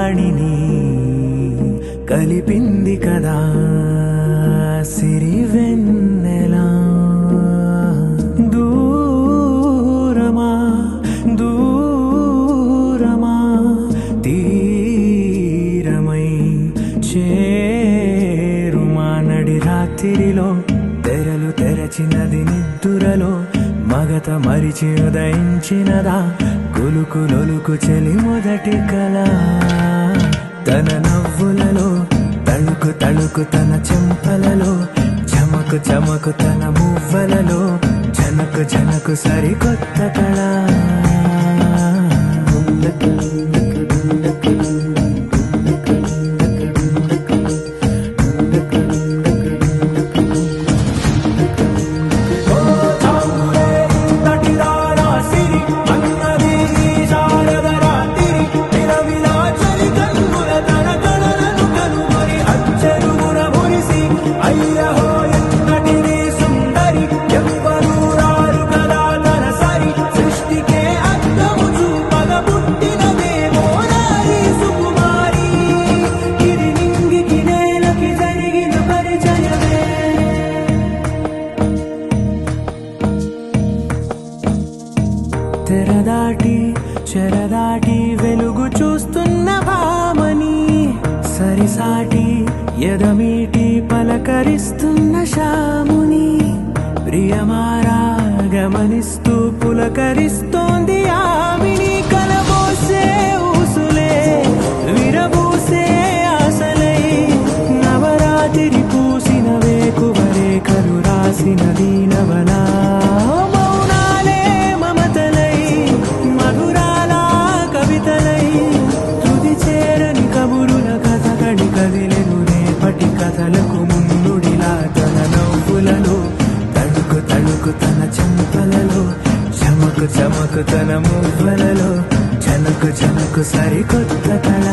వాణిని కలిపింది కదా సిరి వెన్నెలా. దూరమా దూరమా తీరమై చేరుమా నడి రాత్రిలో తెరలు తెరచినది నిద్దురలో మగత మరిచి ఉదయించినదా కులుకులొలుకు చెలి మొదటి కళ. తన నవ్వులలో తళుకు తళుకు తన చెంపలలో చమకు చమకు తన మువ్వలలో జనకు జనకు సరికొత్త కళ. తెరదాటి చెరదాటి వెలుగు చూస్తున్న భామని సరిసాటి ఎదమీటి పలకరిస్తున్న శాముని ప్రియమారా గమనిస్తూ పులకరిస్తోంది ఆమిని. కలబోసే ఊసులే విరబూసే ఆశలై నవరాత్రి పూసిన వేకువరే కలు రాసిన దీనవలా. కథలకు ముందుడిలా తన నవ్వులలో తడుకు తడుకు తన చెంపలలో చమకు చమకు తన మువ్వలలో జనకు జనకు సరికొత్త కళ.